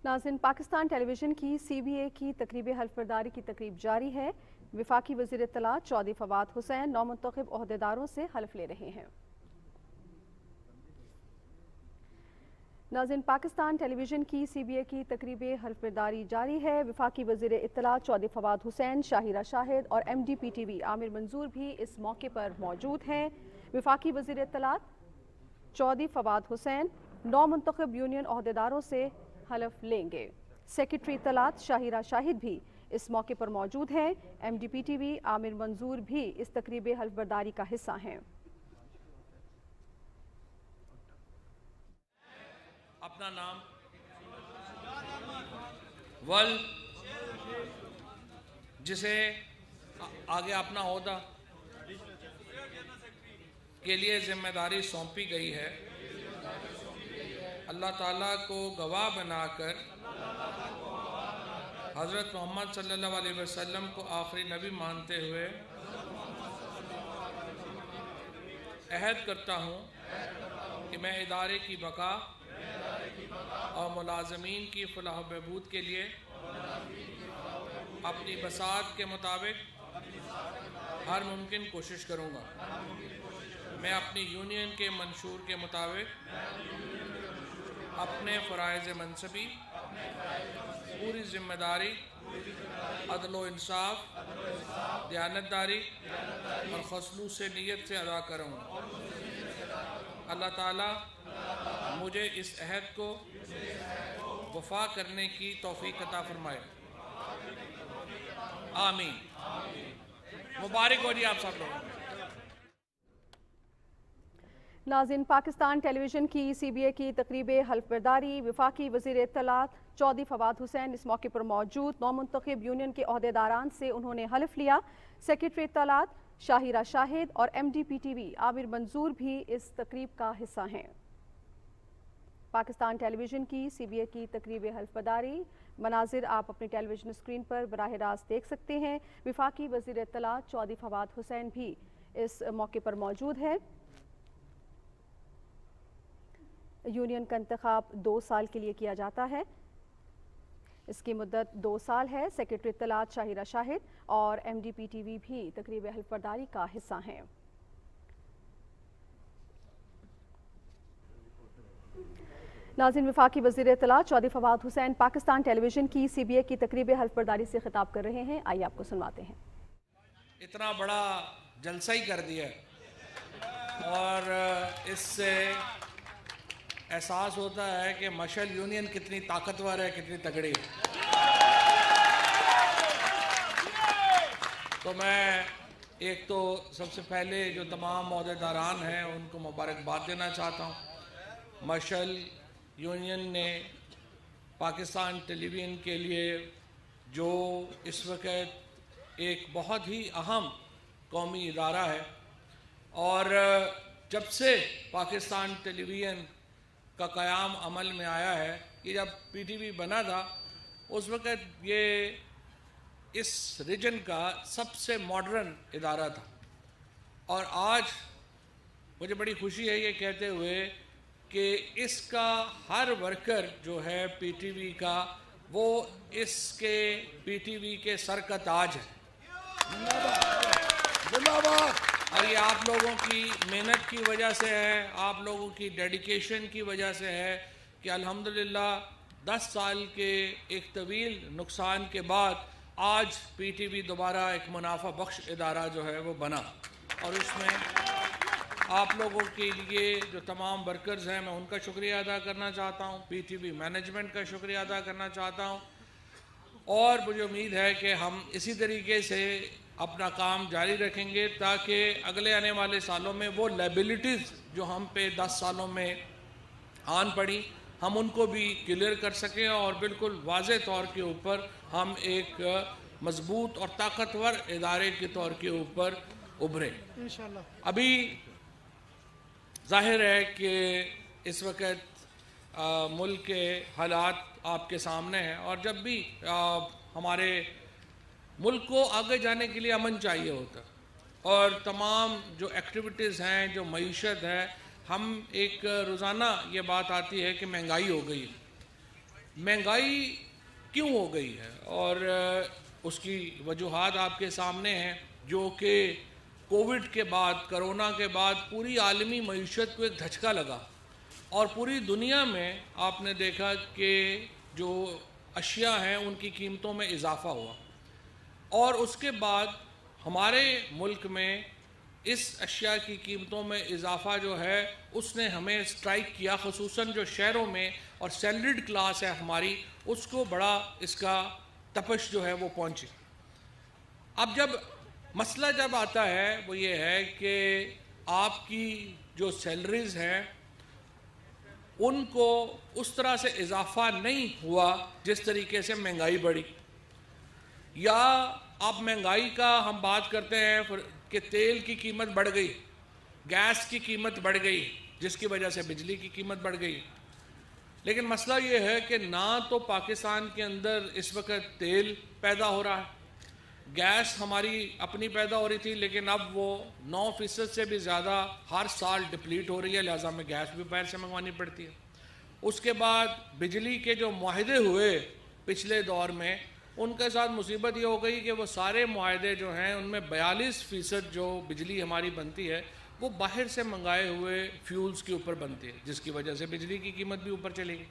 नाज़रीन, पाकिस्तान टेलीविज़न की CBA की तकरीब हल्फ बर्दारी की तकरीब जारी है। वफाकी वज़ीर इत्तलात चौधरी फवाद हुसैन नौमुंतखब ओहदेदारों से हल्फ ले रहे हैं। नाज़रीन, पाकिस्तान टेलीविज़न की CBA की तकरीब हल्फ बर्दारी जारी है। वफाकी वज़ीर इत्तलात चौधरी फवाद हुसैन, शाहिरा शाहिद और MDPTV आमिर मंजूर भी इस मौके पर मौजूद हैं। वफाकी वज़ीर इत्तलात चौधरी फवाद हुसैन नौमुंतखब यूनियन ओहदेदारों से हल्फ लेंगे। सेक्रेटरी इत्तलात शाहिरा शाहिद भी इस मौके पर मौजूद हैं। MDPTV आमिर मंजूर भी इस तकरीब हल्फ बर्दारी का हिस्सा हैं। अपना नाम वल जिसे आगे अपना ओहदा के लिए जिम्मेदारी सौंपी गई है, अल्लाह ताला को गवाह बनाकर हज़रत मोहम्मद सल्लल्लाहु अलैहि वसल्लम को आखिरी नबी मानते हुए अहद करता हूँ कि मैं इदारे की बका और मुलाजमीन की फलाह बहबूद के लिए अपनी बसात के मुताबिक हर मुमकिन कोशिश करूँगा। मैं अपनी यूनियन के मंशूर के मुताबिक अपने फ़राइज़ मनसबी पूरी ज़िम्मेदारी, अदल व इंसाफ, दयानतदारी और खसलूस से नीयत से अदा करूँगा। अल्लाह ताला मुझे इस अहद को वफा करने की तौफीक अता फरमाए। आमीन। मुबारक हो जी आप सब लोग। नाज़रीन, पाकिस्तान टेलीविज़न की CBA की तकरीब हल्फ बर्दारी, वफाकी वज़ीर इत्तलात चौधरी फवाद हुसैन इस मौके पर मौजूद। नौमुंतखब यूनियन के ओहदेदारान से उन्होंने हल्फ लिया। सेक्रेटरी इत्तलात शाहिरा शाहिद और MDPTV आमिर मंजूर भी इस तकरीब का हिस्सा हैं। पाकिस्तान टेलीविज़न की CBA की तकरीब हल्फ बर्दारी मनाजिर आप अपनी टेलीविज़न स्क्रीन पर बराह रास्त देख सकते हैं। वफाकी वज़ीर इत्तलात चौधरी फवाद हुसैन भी इस मौके पर मौजूद है। यूनियन का इंतखाब 2 साल के लिए किया जाता है। इसकी मुद्दत 2 साल है। सेक्रेटरी इत्तलात शाहिरा शाहिद और MDPTV भी तकरीब हल्फ बर्दारी का हिस्सा हैं। नाज़रीन, वफाकी वज़ीर इत्तलात चौधरी फवाद हुसैन पाकिस्तान टेलीविज़न की CBA की तकरीब हल्फ बर्दारी से खिताब कर रहे हैं। आइए आपको सुनवाते हैं। इतना बड़ा जलसा ही कर दिया और इससे एहसास होता है कि मशल यूनियन कितनी ताकतवर है, कितनी तगड़ी है। तो मैं एक तो सबसे पहले जो तमाम ओहदेदारान हैं उनको मुबारकबाद देना चाहता हूँ। मशल यूनियन ने पाकिस्तान टेलीविज़न के लिए जो इस वक्त एक बहुत ही अहम कौमी इदारा है और जब से पाकिस्तान टेलीविज़न का क़याम अमल में आया है कि जब PTV बना था उस वक़्त ये इस रीजन का सबसे मॉडर्न इदारा था और आज मुझे बड़ी खुशी है ये कहते हुए कि इसका हर वर्कर जो है PTV का वो इसके PTV के सर का ताज है। और ये आप लोगों की मेहनत की वजह से है, आप लोगों की डेडिकेशन की वजह से है कि अल्हम्दुलिल्लाह 10 साल के एक तवील नुकसान के बाद आज PTV दोबारा एक मुनाफा बख्श इदारा जो है वो बना। और उसमें आप लोगों के लिए जो तमाम वर्कर्स हैं मैं उनका शुक्रिया अदा करना चाहता हूँ, PTV मैनेजमेंट का शुक्रिया अदा करना चाहता हूँ और मुझे उम्मीद है कि हम इसी तरीके से अपना काम जारी रखेंगे ताकि अगले आने वाले सालों में वो लायबिलिटीज़ जो हम पे 10 सालों में आन पड़ी हम उनको भी क्लियर कर सकें और बिल्कुल वाज़े तौर के ऊपर हम एक मजबूत और ताकतवर इदारे के तौर के ऊपर उभरें इंशाअल्लाह। अभी ज़ाहिर है कि इस वक्त मुल्क के हालात आपके सामने हैं और जब भी हमारे मुल्क को आगे जाने के लिए अमन चाहिए होता और तमाम जो एक्टिविटीज़ हैं, जो मईशत है, हम एक रोज़ाना ये बात आती है कि महंगाई हो गई महंगाई क्यों हो गई है और उसकी वजूहात आपके सामने हैं, जो कि कोविड के बाद, कोरोना के बाद पूरी आलमी मईशत को एक धचका लगा और पूरी दुनिया में आपने देखा कि जो अशिया हैं उनकी कीमतों में इजाफ़ा हुआ और उसके बाद हमारे मुल्क में इस अशिया की कीमतों में इजाफ़ा जो है उसने हमें स्ट्राइक किया, ख़ुसूसन जो शहरों में और सैलरीड क्लास है हमारी, उसको बड़ा इसका तपश जो है वो पहुंची। अब जब मसला जब आता है वो ये है कि आपकी जो सैलरीज़ हैं उनको उस तरह से इजाफ़ा नहीं हुआ जिस तरीके से महंगाई बढ़ी, या अब महंगाई का हम बात करते हैं कि तेल की कीमत बढ़ गई, गैस की कीमत बढ़ गई जिसकी वजह से बिजली की कीमत बढ़ गई। लेकिन मसला ये है कि ना तो पाकिस्तान के अंदर इस वक्त तेल पैदा हो रहा है, गैस हमारी अपनी पैदा हो रही थी लेकिन अब वो 9% से भी ज़्यादा हर साल डिप्लीट हो रही है, लिहाजा हमें गैस भी बाहर से मंगवानी पड़ती है। उसके बाद बिजली के जो मुआहदे हुए पिछले दौर में, उनके साथ मुसीबत ये हो गई कि वो सारे मुआहदे जो हैं उनमें 42% जो बिजली हमारी बनती है वो बाहर से मंगाए हुए फ्यूल्स के ऊपर बनती है, जिसकी वजह से बिजली की कीमत भी ऊपर चली गई।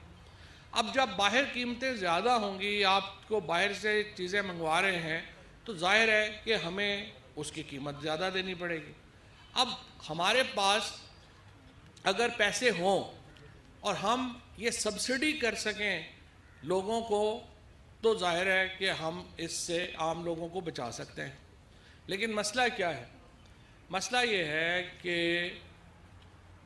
अब जब बाहर कीमतें ज़्यादा होंगी, आपको बाहर से चीज़ें मंगवा रहे हैं, तो जाहिर है कि हमें उसकी कीमत ज़्यादा देनी पड़ेगी। अब हमारे पास अगर पैसे हों और हम ये सब्सिडी कर सकें लोगों को, तो जाहिर है कि हम इससे आम लोगों को बचा सकते हैं। लेकिन मसला क्या है? मसला ये है कि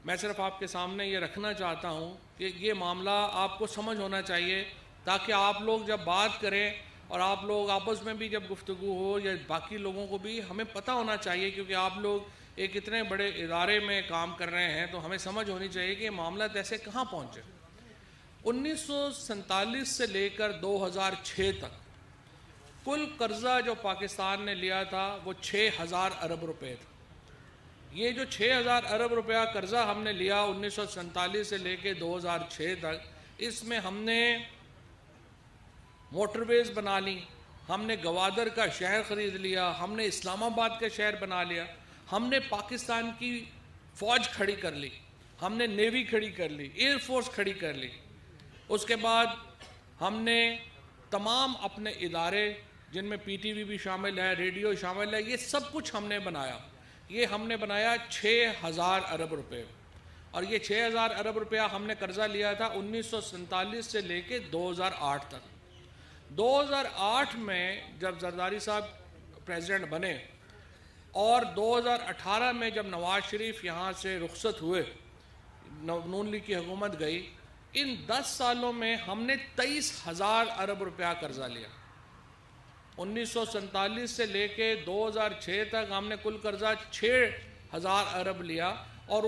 मैं सिर्फ आपके सामने ये रखना चाहता हूँ कि ये मामला आपको समझ होना चाहिए, ताकि आप लोग जब बात करें और आप लोग आपस में भी जब गुफ्तगू हो या बाकी लोगों को भी हमें पता होना चाहिए, क्योंकि आप लोग एक इतने बड़े इदारे में काम कर रहे हैं तो हमें समझ होनी चाहिए कि ये मामला ऐसे कहाँ पहुँचे। 1947 से लेकर 2006 तक कुल कर्जा जो पाकिस्तान ने लिया था वो 6000 अरब रुपए था। ये जो 6000 अरब रुपया कर्जा हमने लिया 1947 से लेकर 2006 तक, इसमें हमने मोटरवेज बना ली, हमने गवादर का शहर ख़रीद लिया, हमने इस्लामाबाद का शहर बना लिया, हमने पाकिस्तान की फ़ौज खड़ी कर ली, हमने नेवी खड़ी कर ली, एयर फोर्स खड़ी कर ली। उसके बाद हमने तमाम अपने इदारे जिनमें पीटीवी भी शामिल है, रेडियो शामिल है, ये सब कुछ हमने बनाया। ये हमने बनाया 6000 अरब रुपए, और ये 6000 अरब रुपया हमने कर्जा लिया था 1947 से लेके 2008 तक। 2008 में जब जरदारी साहब प्रेसिडेंट बने और 2018 में जब नवाज शरीफ यहाँ से रुखसत हुए, नून लीग की हुकूमत गई, इन 10 सालों में हमने 23,000 अरब रुपया कर्जा लिया। 1947 से लेके 2006 तक हमने कुल कर्जा 6,000 अरब लिया, और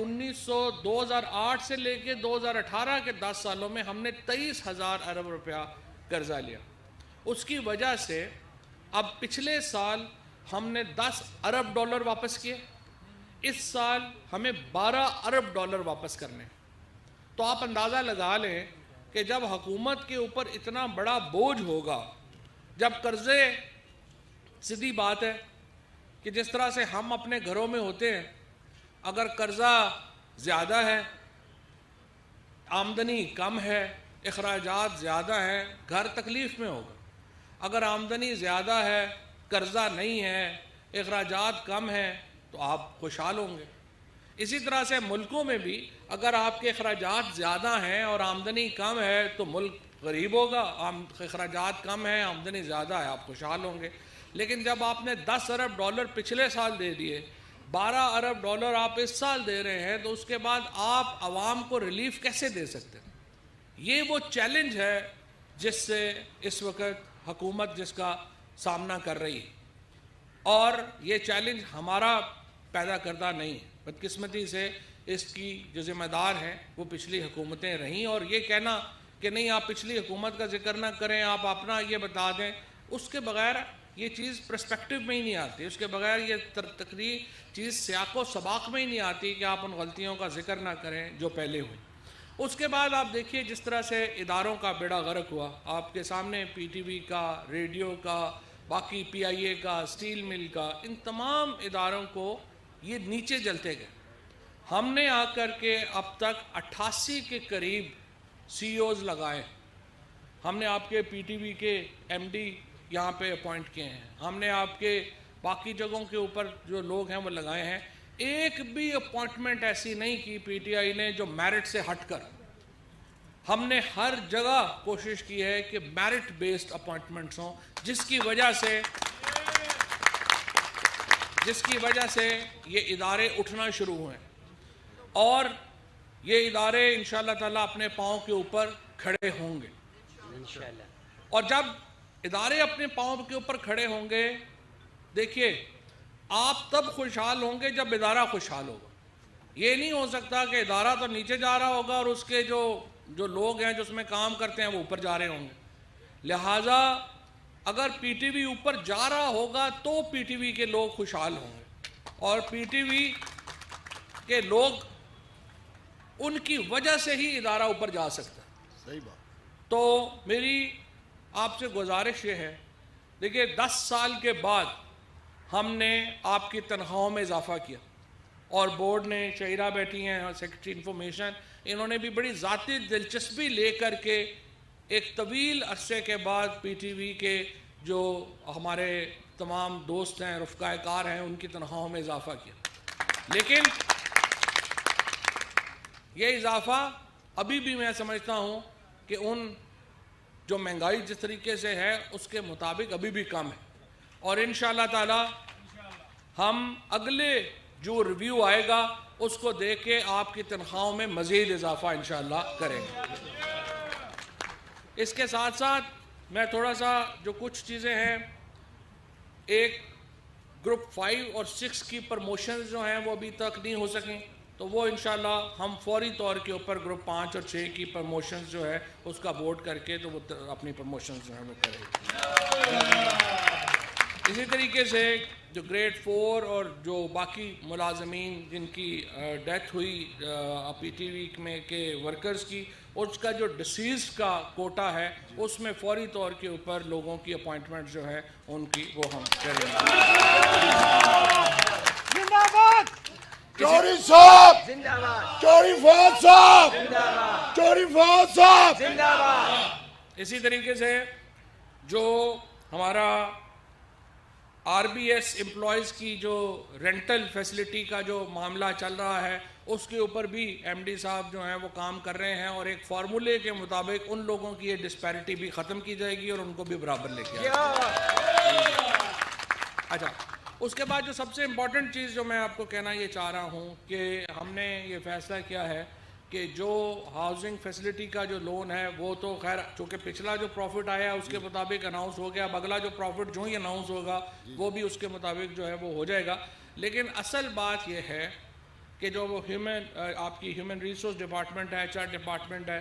2008 से लेके 2018 के 10 सालों में हमने 23,000 अरब रुपया कर्जा लिया। उसकी वजह से अब पिछले साल हमने 10 अरब डॉलर वापस किए, इस साल हमें 12 अरब डॉलर वापस करने। तो आप अंदाज़ा लगा लें कि जब हुकूमत के ऊपर इतना बड़ा बोझ होगा, जब कर्जे, सीधी बात है कि जिस तरह से हम अपने घरों में होते हैं, अगर कर्जा ज़्यादा है, आमदनी कम है, अखराजात ज़्यादा हैं, घर तकलीफ़ में होगा। अगर आमदनी ज़्यादा है, कर्जा नहीं है, अखराजात कम हैं, तो आप खुशहाल होंगे। इसी तरह से मुल्कों में भी अगर आपके अखराजात ज़्यादा हैं और आमदनी कम है तो मुल्क गरीब होगा, अखराजात कम है, आमदनी ज़्यादा है, आप खुशहाल होंगे। लेकिन जब आपने 10 अरब डॉलर पिछले साल दे दिए, 12 अरब डॉलर आप इस साल दे रहे हैं, तो उसके बाद आप आवाम को रिलीफ कैसे दे सकते हैं? ये वो चैलेंज है जिससे इस वक्त हुकूमत जिसका सामना कर रही है, और ये चैलेंज हमारा पैदा करदा नहीं है। बदकिस्मती से इसकी जो ज़िम्मेदार हैं वो पिछली हुकूमतें रहीं, और ये कहना कि नहीं आप पिछली हुकूमत का जिक्र ना करें, आप अपना ये बता दें, उसके बगैर ये चीज़ पर्सपेक्टिव में ही नहीं आती, उसके बगैर ये तकरीर चीज़ सियाक़ो सबाक़ में ही नहीं आती कि आप उन गलतियों का जिक्र ना करें जो पहले हुई। اس کے بعد آپ دیکھیے جس طرح سے اداروں کا بیڑا غرق ہوا، آپ کے سامنے پی ٹی وی کا، ریڈیو کا، باقی پی آئی اے کا، اسٹیل مل کا، ان تمام اداروں کو یہ نیچے جلتے گئے۔ ہم نے آ کر کے اب تک 88 کے قریب سی اوز لگائے، ہم نے آپ کے پی ٹی وی کے ایم ڈی یہاں پہ اپوائنٹ کیے ہیں، ہم نے آپ کے باقی جگہوں کے اوپر جو لوگ ہیں وہ لگائے ہیں۔ ایک بھی اپوائنٹمنٹ ایسی نہیں کی پی ٹی آئی نے جو میرٹ سے ہٹ کر، ہم نے ہر جگہ کوشش کی ہے کہ میرٹ بیسڈ اپوائنٹمنٹس ہوں، جس کی وجہ سے یہ ادارے اٹھنا شروع ہوئے اور یہ ادارے انشاءاللہ تعالیٰ اپنے پاؤں کے اوپر کھڑے ہوں گے انشاءاللہ۔ اور جب ادارے اپنے پاؤں کے اوپر کھڑے ہوں گے، دیکھیے آپ تب خوشحال ہوں گے جب ادارہ خوشحال ہوگا۔ یہ نہیں ہو سکتا کہ ادارہ تو نیچے جا رہا ہوگا اور اس کے جو لوگ ہیں جو اس میں کام کرتے ہیں وہ اوپر جا رہے ہوں گے۔ لہٰذا اگر پی ٹی وی اوپر جا رہا ہوگا تو پی ٹی وی کے لوگ خوشحال ہوں گے، اور پی ٹی وی کے لوگ، ان کی وجہ سے ہی ادارہ اوپر جا سکتا ہے۔ صحیح بات۔ تو میری آپ سے گزارش یہ ہے، دیکھیے 10 سال کے بعد ہم نے آپ کی تنخواہوں میں اضافہ کیا، اور بورڈ نے، شہیرہ بیٹھی ہیں اور سیکرٹری انفارمیشن، انہوں نے بھی بڑی ذاتی دلچسپی لے کر کے ایک طویل عرصے کے بعد پی ٹی وی کے جو ہمارے تمام دوست ہیں، رفقائے کار ہیں، ان کی تنخواہوں میں اضافہ کیا۔ لیکن یہ اضافہ ابھی بھی میں سمجھتا ہوں کہ ان جو مہنگائی جس طریقے سے ہے اس کے مطابق ابھی بھی کم ہے، اور انشاءاللہ تعالی ہم اگلے جو ریویو آئے گا اس کو دیکھ کے آپ کی تنخواہوں میں مزید اضافہ انشاءاللہ کریں گے۔ اس کے ساتھ ساتھ میں تھوڑا سا جو کچھ چیزیں ہیں، ایک گروپ 5 اور 6 کی پروموشنز جو ہیں وہ ابھی تک نہیں ہو سکیں، تو وہ انشاءاللہ ہم فوری طور کے اوپر گروپ 5 اور 6 کی پروموشنز جو ہے اس کا بورڈ کر کے تو وہ اپنی پروموشنز جو ہیں وہ کرے گی۔ اسی طریقے سے جو گریڈ 4 اور جو باقی ملازمین جن کی ڈیتھ ہوئی پی ٹی وی میں کے ورکرز کی، اس کا جو ڈسیز کا کوٹا ہے اس میں فوری طور کے اوپر لوگوں کی اپوائنٹمنٹ جو ہے ان کی وہ ہم کریں گے۔ زندہ باد چوری صاحب، زندہ باد چوری فوج صاحب، زندہ باد چوری فوج صاحب، زندہ باد۔ اسی طریقے سے جو ہمارا آر بی ایس امپلائیز کی جو رینٹل فیسلٹی کا جو معاملہ چل رہا ہے اس کے اوپر بھی ایم ڈی صاحب جو ہیں وہ کام کر رہے ہیں، اور ایک فارمولے کے مطابق ان لوگوں کی یہ ڈسپیرٹی بھی ختم کی جائے گی اور ان کو بھی برابر لے کے اچھا، اس کے بعد جو سب سے امپورٹنٹ چیز جو میں آپ کو کہنا یہ چاہ رہا ہوں کہ ہم نے یہ فیصلہ کیا ہے کہ جو ہاؤسنگ فیسلٹی کا جو لون ہے وہ تو خیر چونکہ پچھلا جو پروفٹ آیا اس کے مطابق اناؤنس ہو گیا، اب اگلا جو پروفٹ جو ہی اناؤنس ہوگا وہ بھی اس کے مطابق جو ہے وہ ہو جائے گا۔ لیکن اصل بات یہ ہے کہ جو وہ آپ کی ہیومن ریسورس ڈپارٹمنٹ ہے، HR ڈپارٹمنٹ ہے،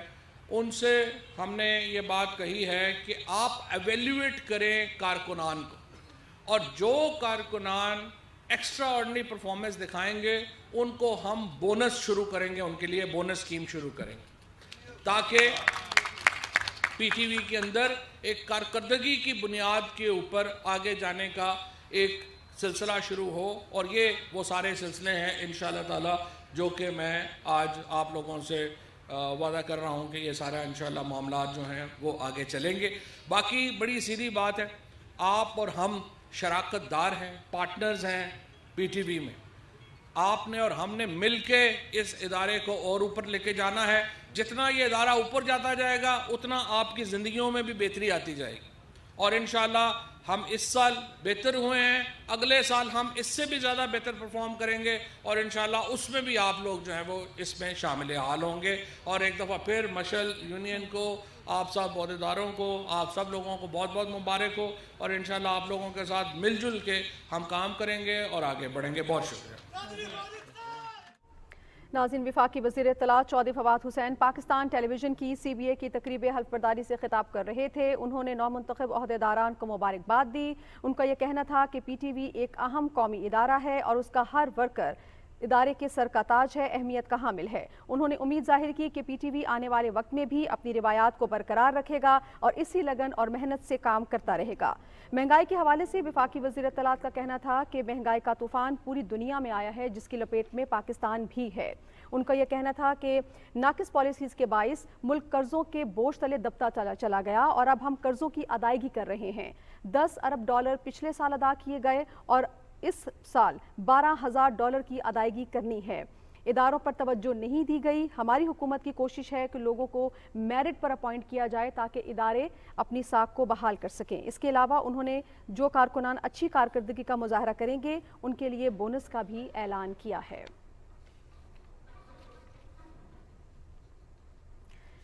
ان سے ہم نے یہ بات کہی ہے کہ آپ ایویلیویٹ کریں کارکنان کو، اور جو کارکنان ایکسٹرا آرڈنری پرفارمنس دکھائیں گے ان کو ہم بونس شروع کریں گے، ان کے لیے بونس اسکیم شروع کریں گے، تاکہ پی ٹی وی کے اندر ایک کارکردگی کی بنیاد کے اوپر آگے جانے کا ایک سلسلہ شروع ہو، اور یہ وہ سارے سلسلے ہیں انشاءاللہ تعالی جو کہ میں آج آپ لوگوں سے وعدہ کر رہا ہوں کہ یہ سارا انشاءاللہ معاملات جو ہیں وہ آگے چلیں گے۔ باقی بڑی سیدھی بات ہے، آپ اور ہم شراکت دار ہیں، پارٹنرز ہیں پی ٹی وی میں، آپ نے اور ہم نے مل کے اس ادارے کو اور اوپر لے کے جانا ہے۔ جتنا یہ ادارہ اوپر جاتا جائے گا اتنا آپ کی زندگیوں میں بھی بہتری آتی جائے گی، اور انشاءاللہ ہم اس سال بہتر ہوئے ہیں، اگلے سال ہم اس سے بھی زیادہ بہتر پرفارم کریں گے، اور انشاءاللہ اس میں بھی آپ لوگ جو ہیں وہ اس میں شامل حال ہوں گے۔ اور ایک دفعہ پھر مشعل یونین کو، آپ سب عہدیداروں کو، آپ سب لوگوں کو بہت بہت مبارک ہو، اور انشاءاللہ آپ لوگوں کے ساتھ مل جل کے ہم کام کریں گے اور آگے بڑھیں گے۔ بہت شکریہ۔ ناظرین، وفاقی وزیر اطلاع چودھری فواد حسین پاکستان ٹیلی ویژن کی CBA کی تقریب حلف برداری سے خطاب کر رہے تھے۔ انہوں نے نومنتخب عہدیداران کو مبارکباد دی۔ ان کا یہ کہنا تھا کہ PTV ایک اہم قومی ادارہ ہے اور اس کا ہر ورکر ادارے کے سر کا تاج ہے، اہمیت کا حامل ہے۔ انہوں نے امید ظاہر کی کہ پی ٹی وی آنے والے وقت میں بھی اپنی روایات کو برقرار رکھے گا اور اسی لگن اور محنت سے کام کرتا رہے گا۔ مہنگائی کے حوالے سے وفاقی وزیر اطلاعات کا کہنا تھا کہ مہنگائی کا طوفان پوری دنیا میں آیا ہے، جس کی لپیٹ میں پاکستان بھی ہے۔ ان کا یہ کہنا تھا کہ ناقص پالیسیز کے باعث ملک قرضوں کے بوجھ تلے دبتا چلا گیا اور اب ہم قرضوں کی ادائیگی کر رہے ہیں۔ $10 ارب پچھلے سال ادا کیے گئے اور اس سال $12,000 کی ادائیگی کرنی ہے۔ اداروں پر توجہ نہیں دی گئی۔ ہماری حکومت کی کوشش ہے کہ لوگوں کو میرٹ پر اپوائنٹ کیا جائے تاکہ ادارے اپنی ساکھ کو بحال کر سکیں۔ اس کے علاوہ انہوں نے جو کارکنان اچھی کارکردگی کا مظاہرہ کریں گے ان کے لیے بونس کا بھی اعلان کیا ہے۔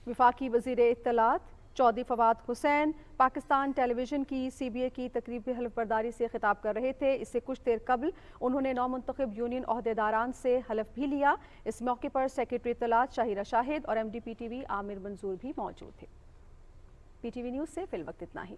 وفاقی وزیر اطلاعات چودھری فواد حسین پاکستان ٹیلی ویژن کی سی بی اے کی تقریبی حلف برداری سے خطاب کر رہے تھے۔ اس سے کچھ دیر قبل انہوں نے نومنتخب یونین عہدیداران سے حلف بھی لیا۔ اس موقع پر سیکریٹری اطلاعات شاہرہ شاہد اور M D P T V Amir Manzoor بھی موجود تھے۔ پی ٹی وی نیوز سے فی الوقت اتنا ہی۔